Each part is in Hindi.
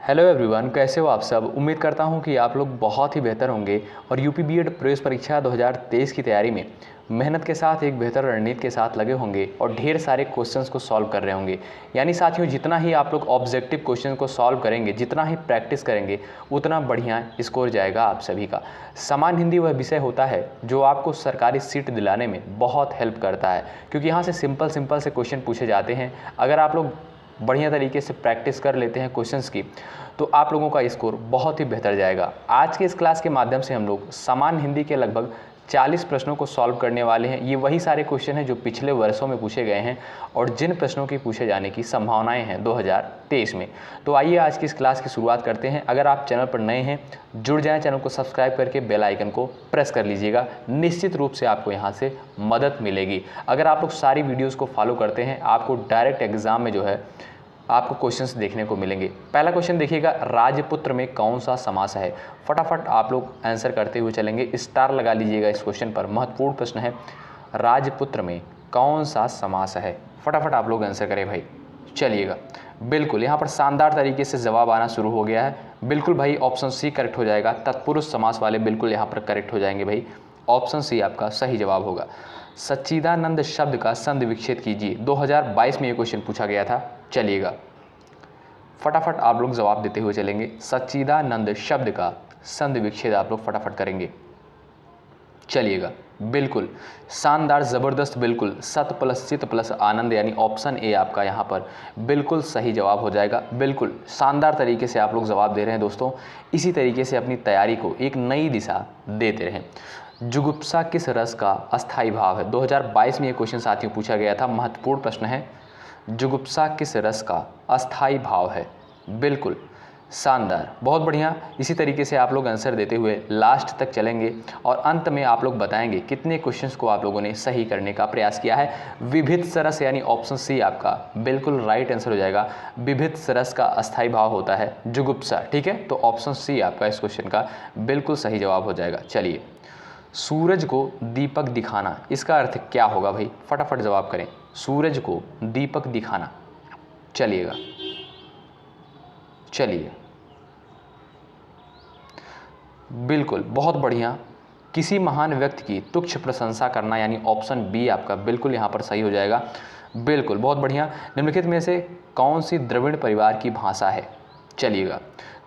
हेलो एवरीवन, कैसे हो आप सब। उम्मीद करता हूं कि आप लोग बहुत ही बेहतर होंगे और यूपी बीएड प्रवेश परीक्षा 2023 की तैयारी में मेहनत के साथ एक बेहतर रणनीति के साथ लगे होंगे और ढेर सारे क्वेश्चंस को सॉल्व कर रहे होंगे। यानी साथियों, जितना ही आप लोग ऑब्जेक्टिव क्वेश्चन को सॉल्व करेंगे, जितना ही प्रैक्टिस करेंगे, उतना बढ़िया स्कोर जाएगा आप सभी का। सामान्य हिंदी वह विषय होता है जो आपको सरकारी सीट दिलाने में बहुत हेल्प करता है, क्योंकि यहाँ से सिंपल से क्वेश्चन पूछे जाते हैं। अगर आप लोग बढ़िया तरीके से प्रैक्टिस कर लेते हैं क्वेश्चंस की, तो आप लोगों का स्कोर बहुत ही बेहतर जाएगा। आज के इस क्लास के माध्यम से हम लोग सामान्य हिंदी के लगभग 40 प्रश्नों को सॉल्व करने वाले हैं। ये वही सारे क्वेश्चन हैं जो पिछले वर्षों में पूछे गए हैं और जिन प्रश्नों की पूछे जाने की संभावनाएं हैं 2023 में। तो आइए आज की इस क्लास की शुरुआत करते हैं। अगर आप चैनल पर नए हैं, जुड़ जाएं, चैनल को सब्सक्राइब करके बेल आइकन को प्रेस कर लीजिएगा। निश्चित रूप से आपको यहाँ से मदद मिलेगी। अगर आप लोग सारी वीडियोज़ को फॉलो करते हैं, आपको डायरेक्ट एग्जाम में जो है आपको क्वेश्चंस देखने को मिलेंगे। पहला क्वेश्चन देखिएगा, राजपुत्र में कौन सा समास है। फटाफट आप लोग आंसर करते हुए चलेंगे, स्टार लगा लीजिएगा इस क्वेश्चन पर। महत्वपूर्ण प्रश्न है, राजपुत्र में कौन सा समास है। फटाफट आप लोग आंसर करें भाई। चलिएगा, बिल्कुल यहाँ पर शानदार तरीके से जवाब आना शुरू हो गया है। बिल्कुल भाई, ऑप्शन सी करेक्ट हो जाएगा। तत्पुरुष समास वाले बिल्कुल यहाँ पर करेक्ट हो जाएंगे भाई। ऑप्शन सी आपका सही जवाब होगा। सच्चिदानंद शब्द का संधि विच्छेद कीजिए। 2022 में ये क्वेश्चन पूछा गया था। चलिएगा, फटाफट आप लोग जवाब देते हुए चलेंगे। सच्चिदानंद शब्द का संधि विच्छेद आप लोग फटाफट करेंगे। चलिएगा, बिल्कुल शानदार, ज़बरदस्त, बिल्कुल सत प्लस चित प्लस आनंद, यानी ऑप्शन ए आपका यहाँ पर बिल्कुल सही जवाब हो जाएगा। बिल्कुल शानदार तरीके से आप लोग जवाब दे रहे हैं दोस्तों। इसी तरीके से अपनी तैयारी को एक नई दिशा देते रहें। जुगुप्सा किस रस का अस्थायी भाव है। 2022 में ये क्वेश्चन साथियों पूछा गया था। महत्वपूर्ण प्रश्न है, जुगुप्सा किस रस का अस्थायी भाव है। बिल्कुल शानदार, बहुत बढ़िया। इसी तरीके से आप लोग आंसर देते हुए लास्ट तक चलेंगे और अंत में आप लोग बताएंगे कितने क्वेश्चंस को आप लोगों ने सही करने का प्रयास किया है। विभिन्न सरस यानी ऑप्शन सी आपका बिल्कुल राइट आंसर हो जाएगा। विभिन्न सरस का अस्थायी भाव होता है जुगुप्सा, ठीक है। तो ऑप्शन सी आपका इस क्वेश्चन का बिल्कुल सही जवाब हो जाएगा। चलिए, सूरज को दीपक दिखाना, इसका अर्थ क्या होगा भाई। फटाफट जवाब करें। सूरज को दीपक दिखाना। चलिएगा, चलिए, बिल्कुल बहुत बढ़िया। किसी महान व्यक्ति की तुच्छ प्रशंसा करना, यानी ऑप्शन बी आपका बिल्कुल यहाँ पर सही हो जाएगा। बिल्कुल बहुत बढ़िया। निम्नलिखित में से कौन सी द्रविड़ परिवार की भाषा है। चलिएगा,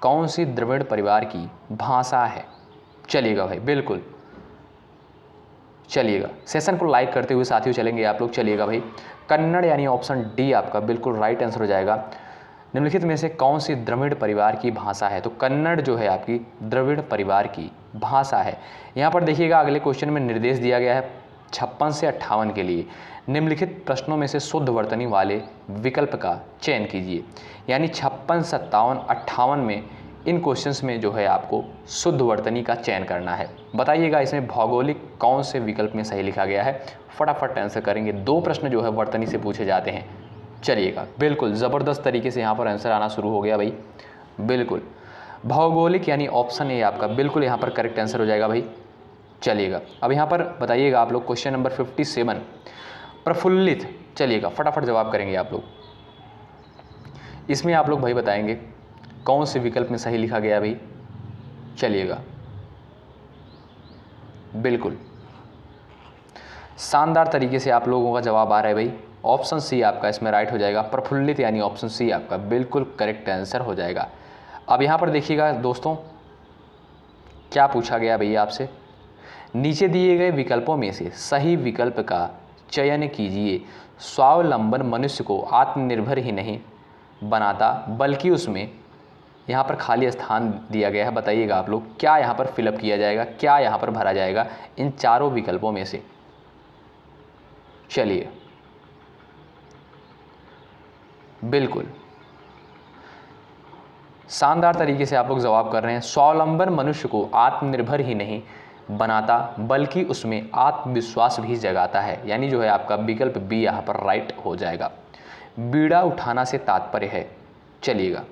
कौन सी द्रविड़ परिवार की भाषा है। चलिएगा भाई, बिल्कुल। चलिएगा, सेशन को लाइक करते हुए साथियों चलेंगे आप लोग। चलिएगा भाई, कन्नड़ यानी ऑप्शन डी आपका बिल्कुल राइट आंसर हो जाएगा। निम्नलिखित में से कौन सी द्रविड़ परिवार की भाषा है। तो कन्नड़ जो है आपकी द्रविड़ परिवार की भाषा है। यहाँ पर देखिएगा, अगले क्वेश्चन में निर्देश दिया गया है 56 से 58 के लिए निम्नलिखित प्रश्नों में से शुद्ध वर्तनी वाले विकल्प का चयन कीजिए। यानी 56, 57, 58 में इन क्वेश्चंस में जो है आपको शुद्ध वर्तनी का चयन करना है। बताइएगा इसमें भौगोलिक कौन से विकल्प में सही लिखा गया है। फटाफट आंसर करेंगे। 2 प्रश्न जो है वर्तनी से पूछे जाते हैं। चलिएगा, बिल्कुल ज़बरदस्त तरीके से यहाँ पर आंसर आना शुरू हो गया भाई। बिल्कुल भौगोलिक यानी ऑप्शन ए आपका बिल्कुल यहाँ पर करेक्ट आंसर हो जाएगा भाई। चलिएगा, अब यहाँ पर बताइएगा आप लोग क्वेश्चन नंबर 57, प्रफुल्लित। चलिएगा, फटाफट जवाब करेंगे आप लोग। इसमें आप लोग भाई बताएंगे कौन से विकल्प में सही लिखा गया भाई। चलिएगा, बिल्कुल शानदार तरीके से आप लोगों का जवाब आ रहा है भाई। ऑप्शन सी आपका इसमें राइट हो जाएगा। प्रफुल्लित यानी ऑप्शन सी आपका बिल्कुल करेक्ट आंसर हो जाएगा। अब यहाँ पर देखिएगा दोस्तों, क्या पूछा गया भैया आपसे। नीचे दिए गए विकल्पों में से सही विकल्प का चयन कीजिए। स्वावलंबन मनुष्य को आत्मनिर्भर ही नहीं बनाता, बल्कि उसमें, यहाँ पर खाली स्थान दिया गया है। बताइएगा आप लोग क्या यहाँ पर फिलअप किया जाएगा, क्या यहाँ पर भरा जाएगा इन चारों विकल्पों में से। चलिए, बिल्कुल शानदार तरीके से आप लोग जवाब कर रहे हैं। स्वावलंबन मनुष्य को आत्मनिर्भर ही नहीं बनाता, बल्कि उसमें आत्मविश्वास भी जगाता है। यानी जो है आपका विकल्प बी यहाँ पर राइट हो जाएगा। बीड़ा उठाना से तात्पर्य है। चलिएगा,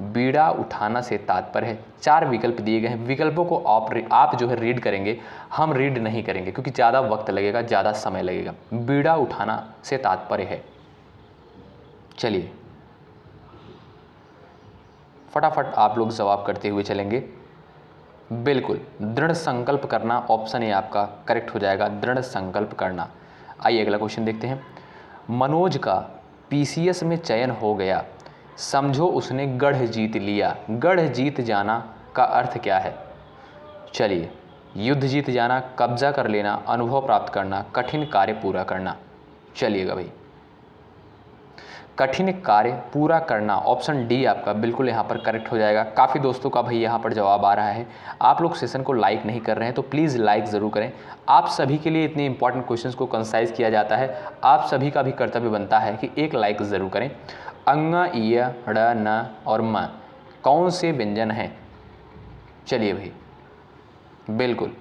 बीड़ा उठाना से तात्पर्य है। 4 विकल्प दिए गए हैं। विकल्पों को आप जो है रीड करेंगे, हम रीड नहीं करेंगे क्योंकि ज़्यादा वक्त लगेगा, ज़्यादा समय लगेगा। बीड़ा उठाना से तात्पर्य है। चलिए, फटाफट आप लोग जवाब करते हुए चलेंगे। बिल्कुल, दृढ़ संकल्प करना, ऑप्शन ए आपका करेक्ट हो जाएगा, दृढ़ संकल्प करना। आइए अगला क्वेश्चन देखते हैं। मनोज का पीसीएस में चयन हो गया, समझो उसने गढ़ जीत लिया। गढ़ जीत जाना का अर्थ क्या है? चलिए, युद्ध जीत जाना, कब्जा कर लेना, अनुभव प्राप्त करना, कठिन कार्य पूरा करना। चलिएगा भाई, कठिन कार्य पूरा करना, ऑप्शन डी आपका बिल्कुल यहाँ पर करेक्ट हो जाएगा। काफ़ी दोस्तों का भाई यहाँ पर जवाब आ रहा है। आप लोग सेशन को लाइक नहीं कर रहे हैं तो प्लीज़ लाइक ज़रूर करें। आप सभी के लिए इतने इंपॉर्टेंट क्वेश्चंस को कंसाइज किया जाता है, आप सभी का भी कर्तव्य बनता है कि एक लाइक ज़रूर करें। अंग, इ, ड़, न और म कौन से व्यंजन हैं? चलिए भाई, बिल्कुल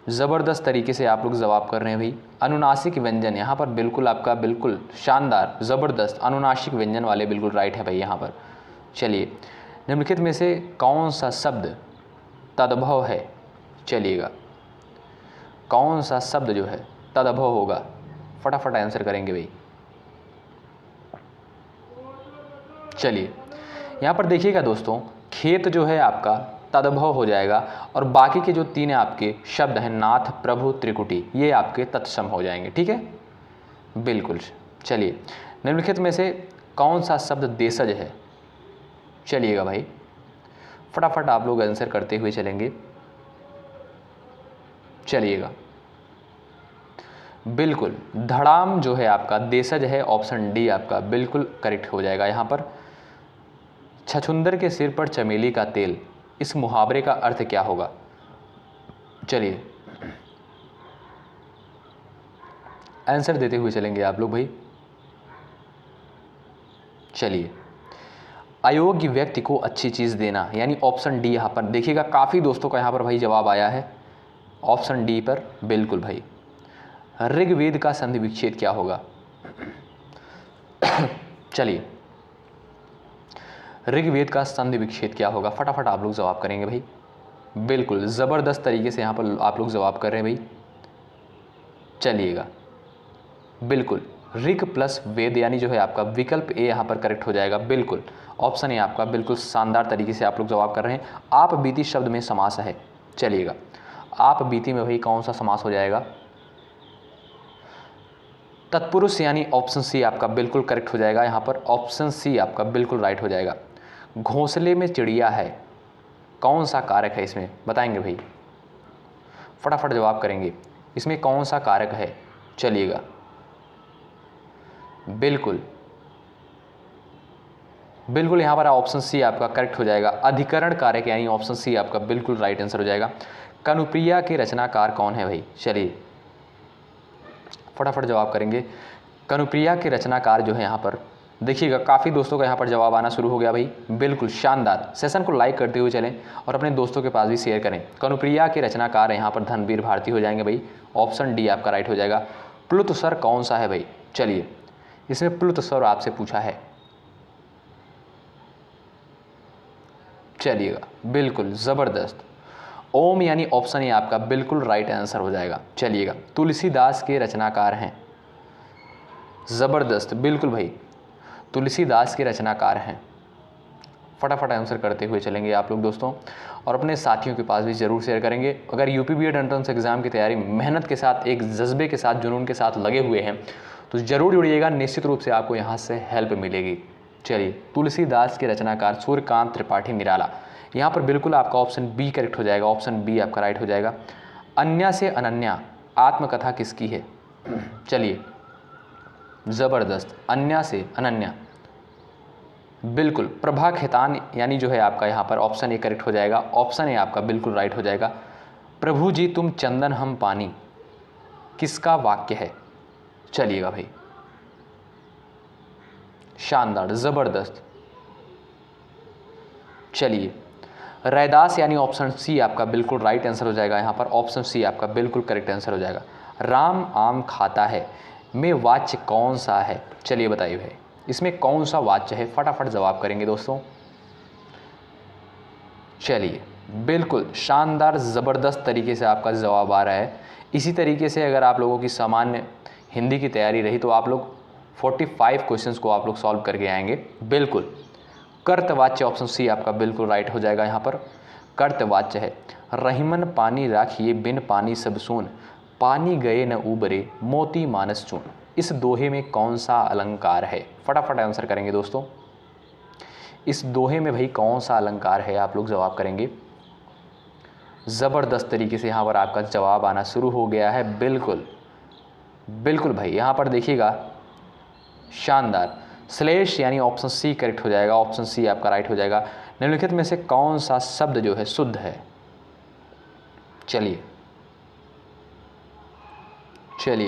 ज़बरदस्त तरीके से आप लोग जवाब कर रहे हैं भाई। अनुनासिक व्यंजन यहाँ पर बिल्कुल आपका बिल्कुल शानदार, ज़बरदस्त अनुनासिक व्यंजन वाले बिल्कुल राइट है भाई यहाँ पर। चलिए, निम्नलिखित में से कौन सा शब्द तद्भव है? चलिएगा, कौन सा शब्द जो है तद्भव होगा? फटाफट आंसर करेंगे भाई। चलिए, यहाँ पर देखिएगा दोस्तों, खेत जो है आपका तद्भव हो जाएगा और बाकी के जो तीन आपके शब्द हैं, नाथ, प्रभु, त्रिकुटी, ये आपके तत्सम हो जाएंगे। ठीक है, बिल्कुल। चलिए, निम्नलिखित में से कौन सा शब्द देशज है? चलिएगा भाई, फटाफट आप लोग आंसर करते हुए चलेंगे। चलिएगा, बिल्कुल धड़ाम जो है आपका देशज है, ऑप्शन डी आपका बिल्कुल करेक्ट हो जाएगा यहाँ पर। छछुंदर के सिर पर चमेली का तेल, इस मुहावरे का अर्थ क्या होगा? चलिए, आंसर देते हुए चलेंगे आप लोग भाई। चलिए, अयोग्य व्यक्ति को अच्छी चीज़ देना, यानी ऑप्शन डी यहाँ पर देखिएगा। काफ़ी दोस्तों का यहाँ पर भाई जवाब आया है ऑप्शन डी पर, बिल्कुल भाई। ऋग्वेद का संधि विच्छेद क्या होगा? चलिए, ऋग्वेद का संधि विच्छेद क्या होगा? फटाफट आप लोग जवाब करेंगे भाई। बिल्कुल ज़बरदस्त तरीके से यहाँ पर आप लोग जवाब कर रहे हैं भाई। चलिएगा, बिल्कुल ऋग प्लस वेद, यानी जो है आपका विकल्प ए यहाँ पर करेक्ट हो जाएगा। बिल्कुल ऑप्शन ए आपका बिल्कुल शानदार तरीके से आप लोग जवाब कर रहे हैं। आप बीती शब्द में समास है। चलिएगा, आप बीती में भाई कौन सा समास हो जाएगा? तत्पुरुष, यानी ऑप्शन सी आपका बिल्कुल करेक्ट हो जाएगा यहाँ पर। ऑप्शन सी आपका बिल्कुल राइट हो जाएगा। घोंसले में चिड़िया है, कौन सा कारक है इसमें? बताएंगे भाई, फटाफट जवाब करेंगे। इसमें कौन सा कारक है? चलिएगा, बिल्कुल बिल्कुल यहाँ पर ऑप्शन सी आपका करेक्ट हो जाएगा। अधिकरण कारक, यानी ऑप्शन सी आपका बिल्कुल राइट आंसर हो जाएगा। कनुप्रिया के रचनाकार कौन है भाई? चलिए, फटाफट जवाब करेंगे। कनुप्रिया के रचनाकार जो है यहाँ पर देखिएगा, काफ़ी दोस्तों का यहाँ पर जवाब आना शुरू हो गया भाई। बिल्कुल शानदार। सेशन को लाइक करते हुए चलें और अपने दोस्तों के पास भी शेयर करें। कनुप्रिया के रचनाकार यहाँ पर धनवीर भारती हो जाएंगे भाई। ऑप्शन डी आपका राइट हो जाएगा। प्लुत स्वर कौन सा है भाई? चलिए, इसमें प्लुत स्वर आपसे पूछा है। चलिएगा, बिल्कुल ज़बरदस्त। ओम, यानी ऑप्शन ए आपका बिल्कुल राइट आंसर हो जाएगा। चलिएगा, तुलसीदास के रचनाकार हैं। ज़बरदस्त, बिल्कुल भाई, तुलसीदास के रचनाकार हैं। फटाफट आंसर करते हुए चलेंगे आप लोग दोस्तों, और अपने साथियों के पास भी ज़रूर शेयर करेंगे। अगर यूपी बीएड एंट्रेंस एग्जाम की तैयारी मेहनत के साथ, एक जज्बे के साथ, जुनून के साथ लगे हुए हैं तो ज़रूर जुड़िएगा, निश्चित रूप से आपको यहाँ से हेल्प मिलेगी। चलिए, तुलसीदास के रचनाकार सूर्यकांत त्रिपाठी निराला, यहाँ पर बिल्कुल आपका ऑप्शन बी करेक्ट हो जाएगा। ऑप्शन बी आपका राइट हो जाएगा। अन्या से अनन्या आत्मकथा किसकी है? चलिए, ज़बरदस्त, अन्या से अनन्या, बिल्कुल प्रभा खेतान, यानी जो है आपका यहाँ पर ऑप्शन ए करेक्ट हो जाएगा। ऑप्शन ए आपका बिल्कुल राइट हो जाएगा। प्रभु जी तुम चंदन हम पानी, किसका वाक्य है? चलिएगा भाई, शानदार, ज़बरदस्त। चलिए, रैदास, यानी ऑप्शन सी आपका बिल्कुल राइट आंसर हो जाएगा यहाँ पर। ऑप्शन सी आपका बिल्कुल करेक्ट आंसर हो जाएगा। राम आम खाता है में वाच्य कौन सा है? चलिए बताइए भाई, इसमें कौन सा वाच्य है? फटाफट जवाब करेंगे दोस्तों। चलिए, बिल्कुल शानदार, ज़बरदस्त तरीके से आपका जवाब आ रहा है। इसी तरीके से अगर आप लोगों की सामान्य हिंदी की तैयारी रही तो आप लोग 45 क्वेश्चंस को आप लोग सॉल्व करके आएंगे। बिल्कुल, कर्तवाच्य ऑप्शन सी आपका बिल्कुल राइट हो जाएगा। यहाँ पर कर्तवाच्य है। रहीमन पानी राखिए बिन पानी सब सून, पानी गए न उबरे मोती मानस चून। इस दोहे में कौन सा अलंकार है? फटाफट आंसर करेंगे दोस्तों। इस दोहे में भाई कौन सा अलंकार है? आप लोग जवाब करेंगे। ज़बरदस्त तरीके से यहाँ पर आपका जवाब आना शुरू हो गया है। बिल्कुल बिल्कुल भाई, यहाँ पर देखिएगा, शानदार। श्लेष यानी ऑप्शन सी करेक्ट हो जाएगा। ऑप्शन सी आपका राइट हो जाएगा। निम्नलिखित में से कौन सा शब्द जो है शुद्ध है? चलिए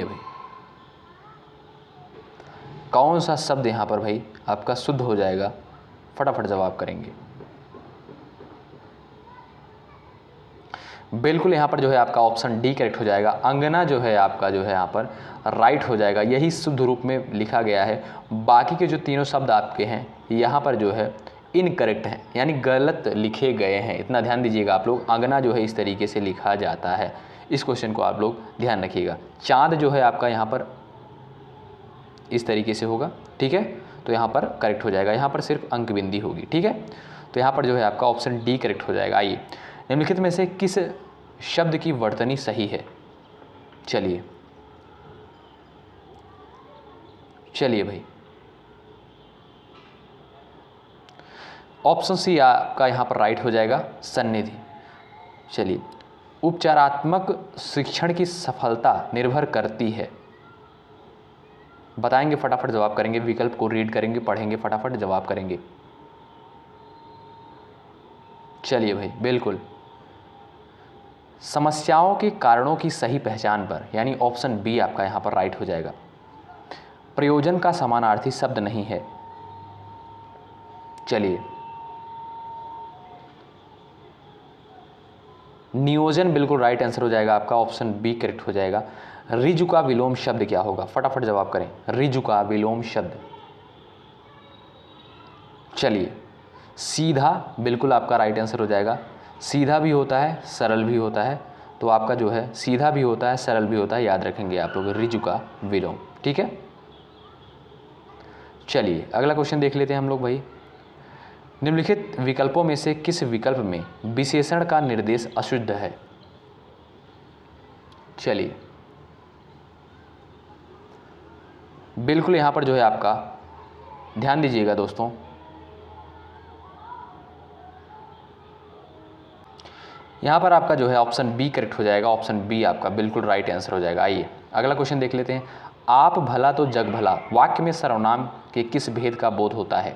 भाई, कौन सा शब्द यहाँ पर भाई आपका शुद्ध हो जाएगा? फटाफट जवाब करेंगे। बिल्कुल यहाँ पर जो है आपका ऑप्शन डी करेक्ट हो जाएगा। अंगना जो है आपका जो है यहाँ पर राइट हो जाएगा। यही शुद्ध रूप में लिखा गया है। बाकी के जो तीनों शब्द आपके हैं यहाँ पर जो है इनकरेक्ट हैं, यानी गलत लिखे गए हैं। इतना ध्यान दीजिएगा आप लोग। अंगना जो है इस तरीके से लिखा जाता है। इस क्वेश्चन को आप लोग ध्यान रखिएगा। चाँद जो है आपका यहाँ पर इस तरीके से होगा, ठीक है, तो यहाँ पर करेक्ट हो जाएगा। यहाँ पर सिर्फ अंक बिंदी होगी, ठीक है। तो यहाँ पर जो है आपका ऑप्शन डी करेक्ट हो जाएगा। आइए, निम्नलिखित में से किस शब्द की वर्तनी सही है? चलिए भाई, ऑप्शन सी आपका यहाँ पर राइट हो जाएगा, सन्निधि। चलिए, उपचारात्मक शिक्षण की सफलता निर्भर करती है। बताएंगे, फटाफट जवाब करेंगे। विकल्प को रीड करेंगे, पढ़ेंगे, फटाफट जवाब करेंगे। चलिए भाई, बिल्कुल, समस्याओं के कारणों की सही पहचान पर, यानी ऑप्शन बी आपका यहाँ पर राइट हो जाएगा। प्रयोजन का समानार्थी शब्द नहीं है। चलिए, नियोजन बिल्कुल राइट आंसर हो जाएगा आपका। ऑप्शन बी करेक्ट हो जाएगा। ऋजु का विलोम शब्द क्या होगा? फटाफट जवाब करें। ऋजु का विलोम शब्द, चलिए, सीधा बिल्कुल आपका राइट आंसर हो जाएगा। सीधा भी होता है, सरल भी होता है, तो आपका जो है सीधा भी होता है, सरल भी होता है, याद रखेंगे आप लोग, ऋजु का विलोम, ठीक है। चलिए, अगला क्वेश्चन देख लेते हैं हम लोग भाई। निम्नलिखित विकल्पों में से किस विकल्प में विशेषण का निर्देश अशुद्ध है? चलिए, बिल्कुल यहाँ पर जो है आपका ध्यान दीजिएगा दोस्तों। यहाँ पर आपका जो है ऑप्शन बी करेक्ट हो जाएगा। ऑप्शन बी आपका बिल्कुल राइट आंसर हो जाएगा। आइए, अगला क्वेश्चन देख लेते हैं। आप भला तो जग भला वाक्य में सर्वनाम के किस भेद का बोध होता है?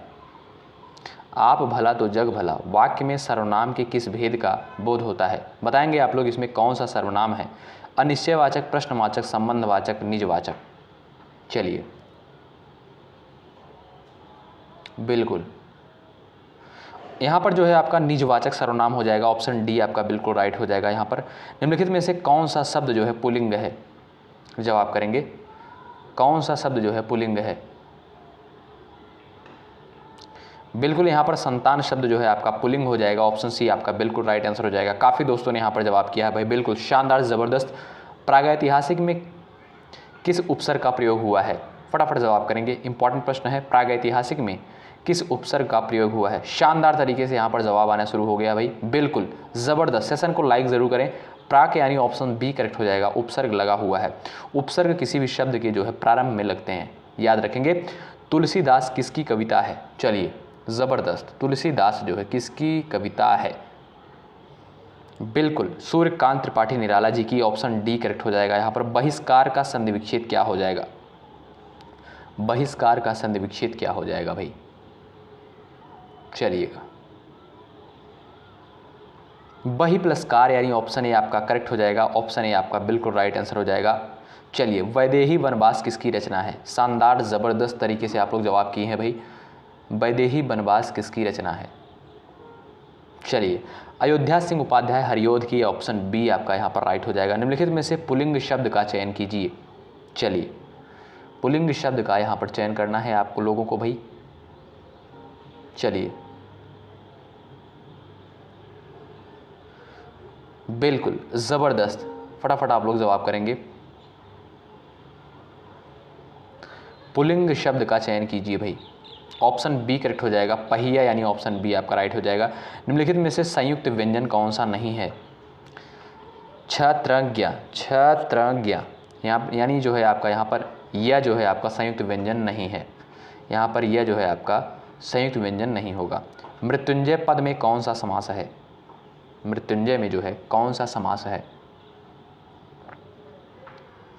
आप भला तो जग भला वाक्य में सर्वनाम के किस भेद का बोध होता है? बताएंगे आप लोग इसमें कौन सा सर्वनाम है? अनिश्चयवाचक, प्रश्नवाचक, संबंधवाचक, निजवाचक। चलिए, बिल्कुल यहाँ पर जो है आपका निजवाचक सर्वनाम हो जाएगा। ऑप्शन डी आपका बिल्कुल राइट हो जाएगा। यहाँ पर निम्नलिखित में से कौन सा शब्द जो है पुल्लिंग है? जवाब करेंगे, कौन सा शब्द जो है पुल्लिंग है? बिल्कुल यहाँ पर संतान शब्द जो है आपका पुल्लिंग हो जाएगा। ऑप्शन सी आपका बिल्कुल राइट आंसर हो जाएगा। काफ़ी दोस्तों ने यहाँ पर जवाब किया है भाई, बिल्कुल शानदार, ज़बरदस्त। प्रागैतिहासिक में किस उपसर्ग का प्रयोग हुआ है? फटाफट जवाब करेंगे, इंपॉर्टेंट प्रश्न है। प्रागैतिहासिक में किस उपसर्ग का प्रयोग हुआ है? शानदार तरीके से यहाँ पर जवाब आना शुरू हो गया भाई, बिल्कुल ज़बरदस्त। सेशन को लाइक ज़रूर करें। प्राक यानी ऑप्शन बी करेक्ट हो जाएगा। उपसर्ग लगा हुआ है। उपसर्ग किसी भी शब्द के जो है प्रारंभ में लगते हैं, याद रखेंगे। तुलसीदास किसकी कविता है? चलिए, ज़बरदस्त। तुलसीदास जो है किसकी कविता है? बिल्कुल सूर्यकांत त्रिपाठी निराला जी की। ऑप्शन डी करेक्ट हो जाएगा। यहाँ पर बहिष्कार का संधि विच्छेद क्या हो जाएगा? बहिष्कार का संधि विच्छेद क्या हो जाएगा भाई? चलिएगा, बहि प्लस कार यानी ऑप्शन ए आपका करेक्ट हो जाएगा। ऑप्शन ए आपका बिल्कुल राइट आंसर हो जाएगा। चलिए, वैदेही वनवास किसकी रचना है? शानदार, ज़बरदस्त तरीके से आप लोग जवाब किए हैं भाई। वैदेही वनवास किसकी रचना है? चलिए, अयोध्या सिंह उपाध्याय हरियोध की। ऑप्शन बी आपका यहाँ पर राइट हो जाएगा। निम्नलिखित में से पुल्लिंग शब्द का चयन कीजिए। चलिए, पुल्लिंग शब्द का यहाँ पर चयन करना है आपको लोगों को भाई। चलिए, बिल्कुल ज़बरदस्त, फटाफट आप लोग जवाब करेंगे। पुल्लिंग शब्द का चयन कीजिए भाई। ऑप्शन बी करेक्ट हो जाएगा, पहिया यानी ऑप्शन बी आपका राइट हो जाएगा। निम्नलिखित में से संयुक्त व्यंजन कौन सा नहीं है? क्षत्रज्ञ, क्षत्रज्ञ यहाँ यानी जो है आपका यहाँ पर यह जो है आपका संयुक्त व्यंजन नहीं है, यहाँ पर यह जो है आपका संयुक्त व्यंजन नहीं होगा। मृत्युंजय पद में कौन सा समास है? मृत्युंजय में जो है कौन सा समास है?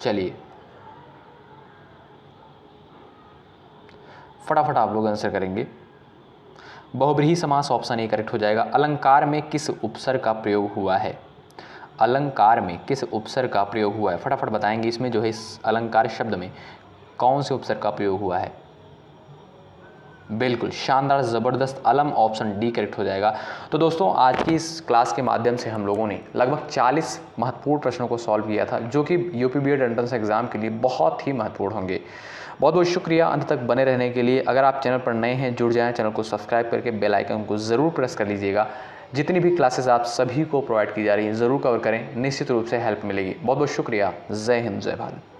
चलिए फटाफट आप लोग आंसर करेंगे। बहुब्रीहि समास ऑप्शन ए करेक्ट हो जाएगा। अलंकार में किस उपसर्ग का प्रयोग हुआ है? अलंकार में किस उपसर्ग का प्रयोग हुआ है? फटाफट बताएंगे इसमें जो है इस अलंकार शब्द में कौन से उपसर्ग का प्रयोग हुआ है? बिल्कुल शानदार, ज़बरदस्त, अलम, ऑप्शन डी करेक्ट हो जाएगा। तो दोस्तों आज की इस क्लास के माध्यम से हम लोगों ने लगभग 40 महत्वपूर्ण प्रश्नों को सॉल्व किया था, जो कि यूपी बीएड एंट्रेंस एग्जाम के लिए बहुत ही महत्वपूर्ण होंगे। बहुत बहुत शुक्रिया अंत तक बने रहने के लिए। अगर आप चैनल पर नए हैं, जुड़ जाएं, चैनल को सब्सक्राइब करके बेल आइकन को ज़रूर प्रेस कर लीजिएगा। जितनी भी क्लासेस आप सभी को प्रोवाइड की जा रही हैं ज़रूर कवर करें, निश्चित रूप से हेल्प मिलेगी। बहुत बहुत शुक्रिया। जय हिंद, जय भारत।